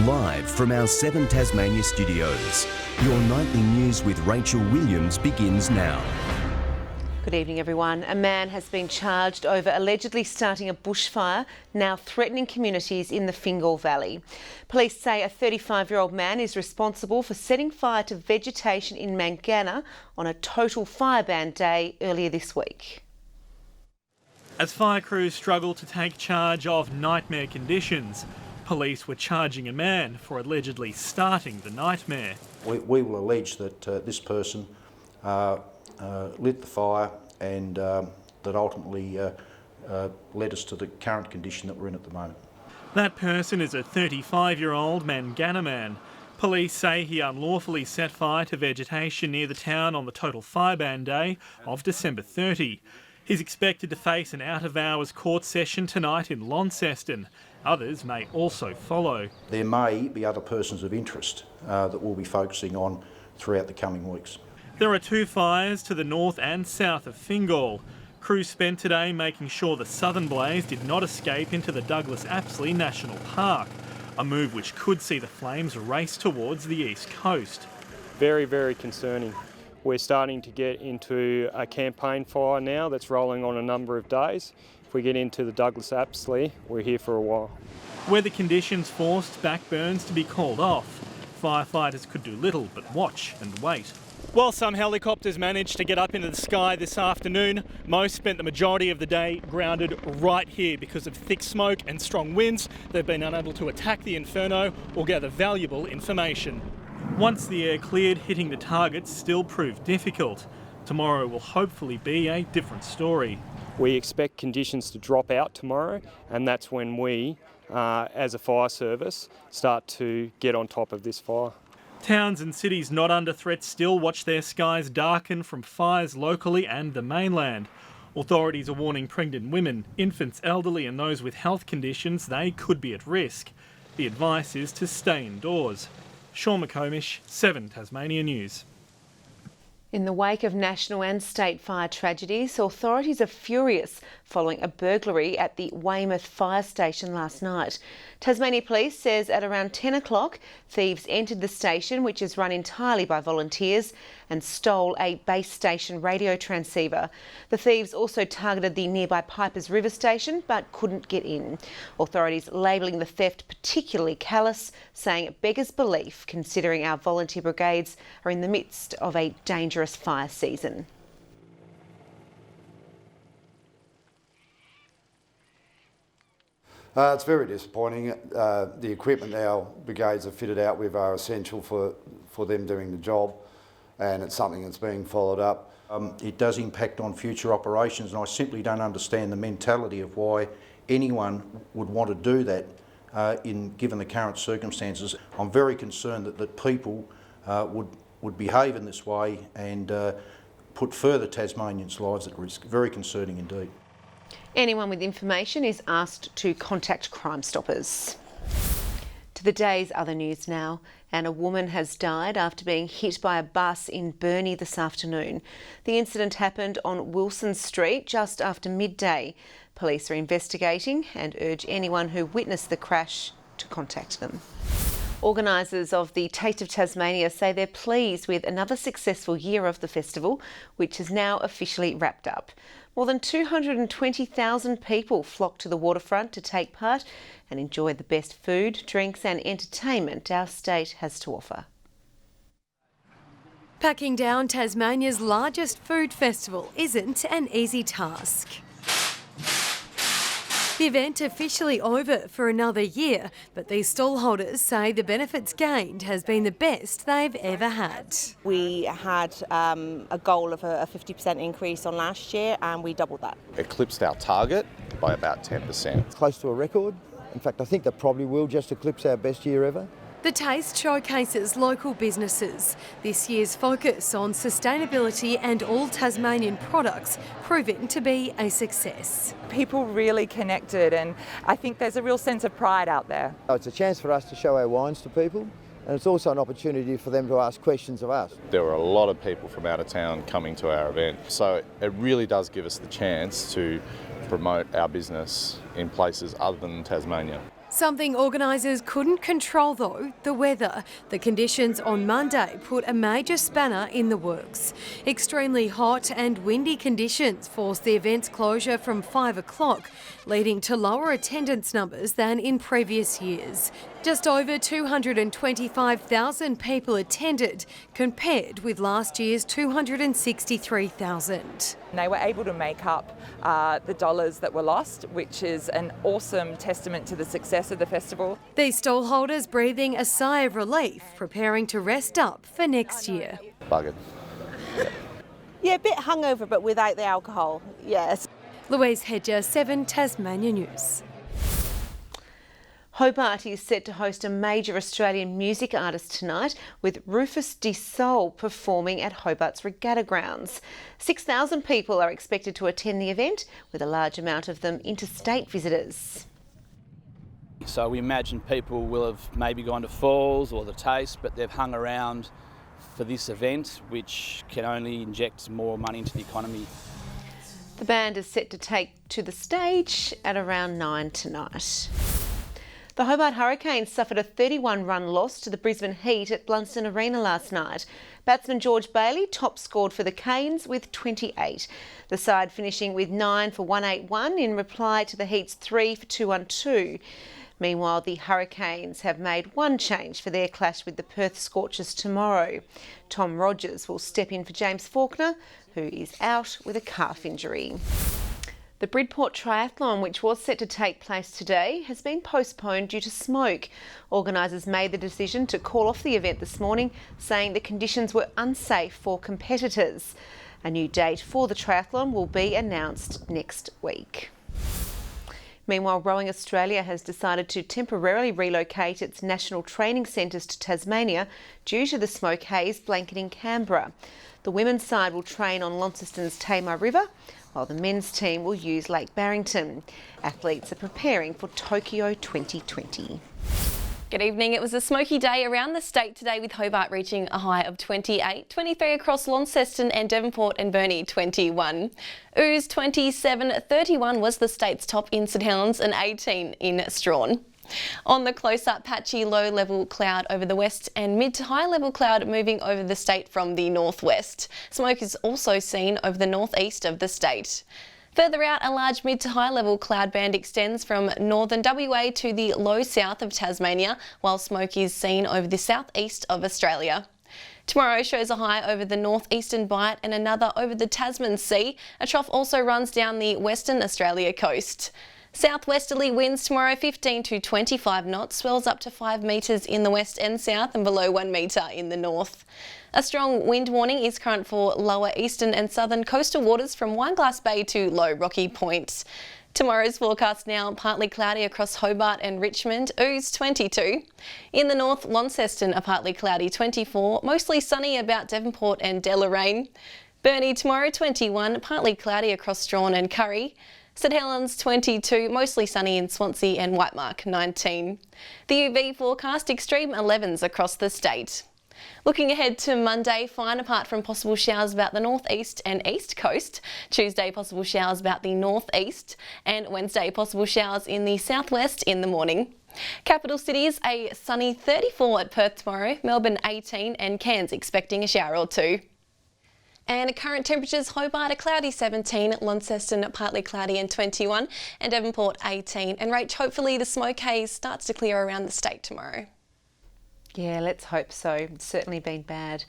Live from our 7 Tasmania studios, your nightly news with Rachel Williams begins now. Good evening, everyone. A man has been charged over allegedly starting a bushfire, now threatening communities in the Fingal Valley. Police say a 35-year-old man is responsible for setting fire to vegetation in Mangana on a total fire ban day earlier this week. As fire crews struggle to take charge of nightmare conditions, police were charging a man for allegedly starting the nightmare. We will allege that this person lit the fire and that ultimately led us to the current condition that we're in at the moment. That person is a 35-year-old Mangana man. Police say he unlawfully set fire to vegetation near the town on the total fire ban day of December 30. He's expected to face an out-of-hours court session tonight in Launceston. Others may also follow. There may be other persons of interest that we'll be focusing on throughout the coming weeks. There are 2 fires to the north and south of Fingal. Crews spent today making sure the southern blaze did not escape into the Douglas Apsley National Park, a move which could see the flames race towards the east coast. Very, very concerning. We're starting to get into a campaign fire now that's rolling on a number of days. If we get into the Douglas Apsley, we're here for a while. Weather conditions forced backburns to be called off. Firefighters could do little but watch and wait. While some helicopters managed to get up into the sky this afternoon, most spent the majority of the day grounded right here because of thick smoke and strong winds. They've been unable to attack the inferno or gather valuable information. Once the air cleared, hitting the targets still proved difficult. Tomorrow will hopefully be a different story. We expect conditions to drop out tomorrow, and that's when we, as a fire service, start to get on top of this fire. Towns and cities not under threat still watch their skies darken from fires locally and the mainland. Authorities are warning pregnant women, infants, elderly and those with health conditions they could be at risk. The advice is to stay indoors. Sean McComish, 7 Tasmania News. In the wake of national and state fire tragedies, authorities are furious following a burglary at the Weymouth fire station last night. Tasmania Police says at around 10 o'clock, thieves entered the station, which is run entirely by volunteers, and stole a base station radio transceiver. The thieves also targeted the nearby Pipers River station, but couldn't get in. Authorities labelling the theft particularly callous, saying it beggars belief considering our volunteer brigades are in the midst of a dangerous fire season. It's very disappointing. The equipment our brigades are fitted out with are essential for them doing the job, and it's something that's being followed up. It does impact on future operations, and I simply don't understand the mentality of why anyone would want to do that given the current circumstances. I'm very concerned that people would behave in this way and put further Tasmanians' lives at risk. Very concerning indeed. Anyone with information is asked to contact Crime Stoppers. To the day's other news now, and a woman has died after being hit by a bus in Burnie this afternoon. The incident happened on Wilson Street just after midday. Police are investigating and urge anyone who witnessed the crash to contact them. Organisers of the Taste of Tasmania say they're pleased with another successful year of the festival, which is now officially wrapped up. More than 220,000 people flocked to the waterfront to take part and enjoy the best food, drinks and entertainment our state has to offer. Packing down Tasmania's largest food festival isn't an easy task. The event officially over for another year, but these stallholders say the benefits gained has been the best they've ever had. We had a goal of a 50% increase on last year and we doubled that. Eclipsed our target by about 10%. It's close to a record. In fact, I think that probably will just eclipse our best year ever. The Taste showcases local businesses. This year's focus on sustainability and all Tasmanian products proving to be a success. People really connected, and I think there's a real sense of pride out there. It's a chance for us to show our wines to people, and it's also an opportunity for them to ask questions of us. There were a lot of people from out of town coming to our event, so it really does give us the chance to promote our business in places other than Tasmania. Something organisers couldn't control though, the weather. The conditions on Monday put a major spanner in the works. Extremely hot and windy conditions forced the event's closure from 5 o'clock, leading to lower attendance numbers than in previous years. Just over 225,000 people attended, compared with last year's 263,000. They were able to make up the dollars that were lost, which is an awesome testament to the success of the festival. These stallholders breathing a sigh of relief, preparing to rest up for next year. Buggered. Yeah, a bit hungover, but without the alcohol, yes. Louise Hedger, 7 Tasmania News. HOH Party is set to host a major Australian music artist tonight, with Rufus de Sol performing at Hobart's Regatta Grounds. 6,000 people are expected to attend the event, with a large amount of them interstate visitors. So we imagine people will have maybe gone to Falls or the Taste, but they've hung around for this event, which can only inject more money into the economy. The band is set to take to the stage at around 9 tonight. The Hobart Hurricanes suffered a 31-run loss to the Brisbane Heat at Blunston Arena last night. Batsman George Bailey top scored for the Canes with 28. The side finishing with 9 for 181 in reply to the Heat's 3 for 212. Meanwhile, the Hurricanes have made one change for their clash with the Perth Scorchers tomorrow. Tom Rogers will step in for James Faulkner, who is out with a calf injury. The Bridport Triathlon, which was set to take place today, has been postponed due to smoke. Organisers made the decision to call off the event this morning, saying the conditions were unsafe for competitors. A new date for the triathlon will be announced next week. Meanwhile, Rowing Australia has decided to temporarily relocate its national training centres to Tasmania due to the smoke haze blanketing Canberra. The women's side will train on Launceston's Tamar River, while the men's team will use Lake Barrington. Athletes are preparing for Tokyo 2020. Good evening. It was a smoky day around the state today, with Hobart reaching a high of 28, 23 across Launceston and Devonport and Burnie 21. Ooze 27, 31 was the state's top in St Helens and 18 in Strawn. On the close-up, patchy low-level cloud over the west and mid to high-level cloud moving over the state from the northwest. Smoke is also seen over the northeast of the state. Further out, a large mid to high-level cloud band extends from northern WA to the low south of Tasmania, while smoke is seen over the southeast of Australia. Tomorrow shows a high over the northeastern Bight and another over the Tasman Sea. A trough also runs down the Western Australia coast. Southwesterly winds tomorrow 15 to 25 knots, swells up to 5 metres in the west and south and below 1 metre in the north. A strong wind warning is current for lower eastern and southern coastal waters from Wineglass Bay to Low Rocky Point. Tomorrow's forecast now partly cloudy across Hobart and Richmond, Ooze 22. In the north, Launceston a partly cloudy 24, mostly sunny about Devonport and Deloraine. Burnie tomorrow 21, partly cloudy across Strawn and Curry. St Helens 22, mostly sunny in Swansea and Whitemark 19. The UV forecast extreme 11s across the state. Looking ahead to Monday, fine apart from possible showers about the northeast and east coast. Tuesday, possible showers about the northeast, and Wednesday, possible showers in the southwest in the morning. Capital cities, a sunny 34 at Perth tomorrow, Melbourne 18 and Cairns expecting a shower or two. And current temperatures, Hobart a cloudy 17, Launceston partly cloudy and 21, and Devonport 18. And Rach, hopefully the smoke haze starts to clear around the state tomorrow. Yeah, let's hope so. It's certainly been bad.